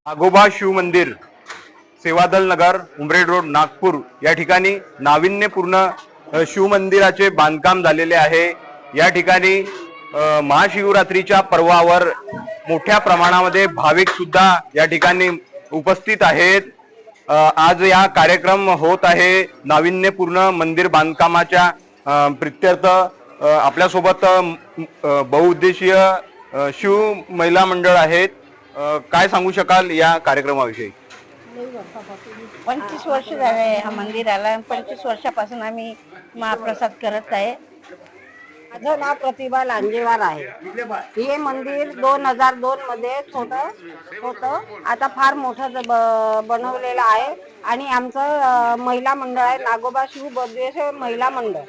नागोबा शिव मंदिर, सेवादल नगर, उमरेड रोड, नागपूर या ठिकाणी नाविन्यपूर्ण शिव मंदिराचे बांधकाम झालेले आहे। या ठिकाणी महाशिवरात्रीच्या पर्वावर मोठ्या प्रमाणामध्ये भाविक सुद्धा या ठिकाणी उपस्थित आहेत। आज या कार्यक्रम होत आहे नाविन्यपूर्ण मंदिर बांधकामाच्या प्रित्यर्थ। आपल्यासोबत बहुउद्देशीय शिव महिला मंडळ आहेत। काय सांगू शकाल या कार्यक्रमाविषयी? 25 वर्ष झाले हा मंदिराला। 25 वर्षापासून आम्ही महाप्रसाद करत आहे। माझं नाव प्रतिभा लांजेवार आहे। हे मंदिर 2002 मध्ये छोटं होतं, आता फार मोठं बनवलेलं आहे। आणि आमचं महिला मंडळ आहे नागोबा शिव बद्वेश्वर महिला मंडळ।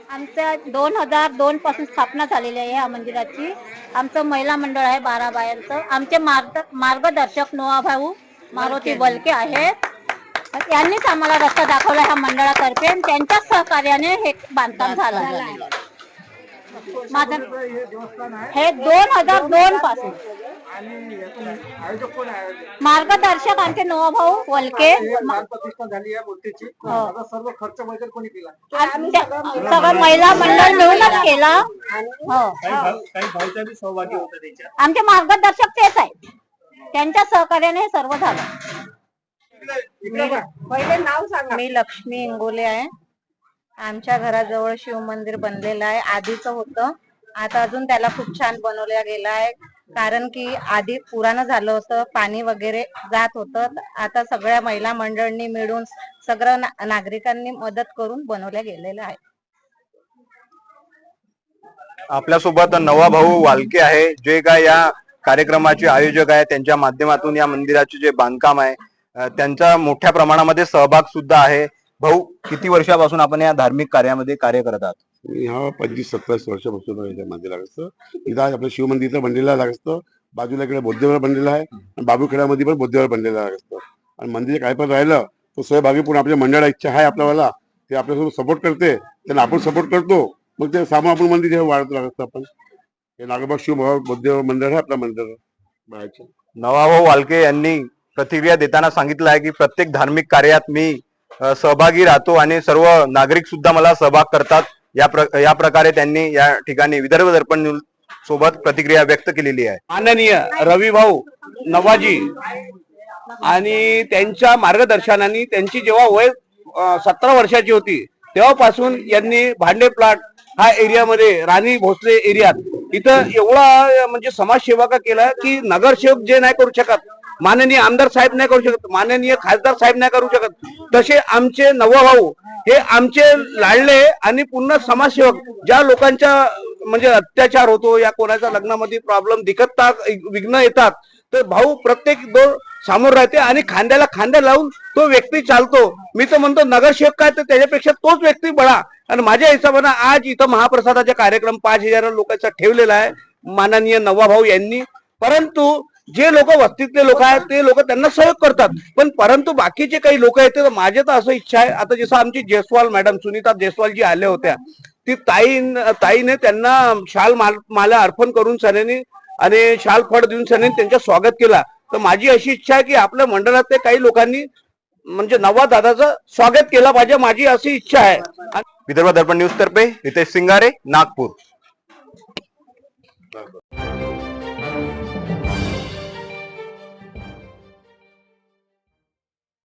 आमच्या 2002 पासून स्थापना झालेली आहे या मंदिराची। आमचं महिला मंडळ आहे 12 बायांचं। आमचे मार्गदर्शक नोवाभाऊ मारुती बलके आहेत। यांनीच आम्हाला रस्ता दाखवला ह्या मंडळातर्फे। त्यांच्या सहकार्याने हे बांधकाम झालं आहे। माझं हे 2002 पासून मार्गदर्शक आमचे नोवाभाऊ वलके। सगळं महिला मंडळ मिळूनच केला। आमचे मार्गदर्शक तेच आहेत, त्यांच्या सहकार्याने हे सर्व झालं। पहिले नाव सांगा। मी लक्ष्मी इंगोले आहे। आमच्या घराजवळ शिव मंदिर बनलेलं आहे। आधीच होतं, आता अजून त्याला खूप छान बनवलं गेलं आहे। कारण की आधी पुराण झालं होतं, पाणी वगैरे जात होतं। आता सगळ्या महिला मंडळांनी मिळून सगळं नागरिकांनी मदत करून बनवल्या गेलेलं आहे। आपल्यासोबत नवाभाऊ वालके आहे, जे काय या कार्यक्रमाचे आयोजक आहे। त्यांच्या माध्यमातून या मंदिराचे जे बांधकाम आहे त्यांचा मोठ्या प्रमाणामध्ये सहभाग सुद्धा आहे। भाऊ, किती वर्षापासून आपण या धार्मिक कार्यामध्ये कार्य करत आहात? ह्या 25-27 वर्षापासून याच्या मध्ये लागतं। इथं आपलं शिव मंदिर बनलेलं लागतं, बाजूला इकडे बौद्धविहार बनलेलं आहे आणि बाबूखेड्यामध्ये पण बौद्धविहार बनलेलं लागतं। आणि मंदिर काय पण राहिलं तो सहभागी पण आपल्या मंडळाची इच्छा आहे आपल्याला, ते आपल्यासोबत सपोर्ट करते, त्यांना आपण सपोर्ट करतो। मग ते सामू आपण मंदिर वाढत लागतं। आपण हे नागोबा शिव बौद्धविहार मंदिर आहे आपलं मंदिर बाहेरचं। नवाभाऊ वालके यांनी प्रतिक्रिया देताना सांगितलं आहे की प्रत्येक धार्मिक कार्यात मी सहभागी राहतो आणि सर्व नागरिक सुद्धा मला सहभाग करतात। या प्रकारे त्यांनी या ठिकाणी विदर्भ दर्पण न्यूज सोबत प्रतिक्रिया व्यक्त केलेली आहे। माननीय रविभाऊ नवाजी आणि त्यांच्या मार्गदर्शनाने त्यांची जेव्हा वय 17 वर्षाची होती तेव्हापासून यांनी भांडे प्लॉट हा एरियामध्ये राणी भोसले एरियात इथं एवढा म्हणजे समाजसेवा केला की नगरसेवक जे नाही करू शकत, माननीय आमदार साहेब नाही करू शकत, माननीय खासदार साहेब नाही करू शकत, तसे आमचे नवभाऊ हे आमचे लाडले आणि पूर्ण समाजसेवक। ज्या लोकांच्या म्हणजे अत्याचार होतो या कोणाच्या लग्नामध्ये प्रॉब्लेम दिखतात, विघ्न येतात, तर भाऊ प्रत्येक दोन समोर राहते आणि खांद्याला खांदा लावून तो व्यक्ती चालतो। मी तर म्हणतो नगरसेवक काय तर त्याच्यापेक्षा तोच व्यक्ती बळा। आणि माझ्या हिशोबाने आज इथं महाप्रसादाचा कार्यक्रम 5000 लोकांचा ठेवलेला आहे माननीय नवाभाऊ यांनी। परंतु जे लोक वस्तीतले लोक आहेत ते लोक त्यांना सहयोग करतात, पण परंतु बाकीचे काही लोक आहेत तर माझे तर असं इच्छा आहे, आता जसं आमची जयस्वाल मॅडम सुनीता जयस्वाल जी आल्या होत्या, ती ताईने त्यांना शाल माला अर्पण करून सनेनी आणि शाल फळ देऊन सनेनी त्यांचं स्वागत केला। तर माझी अशी इच्छा आहे की आपल्या मंडळातल्या काही लोकांनी म्हणजे नवा दादाचं स्वागत केलं पाहिजे, माझी अशी इच्छा आहे। विदर्भ दर्पण न्यूज तर्फे रितेश सिंगारे, नागपूर।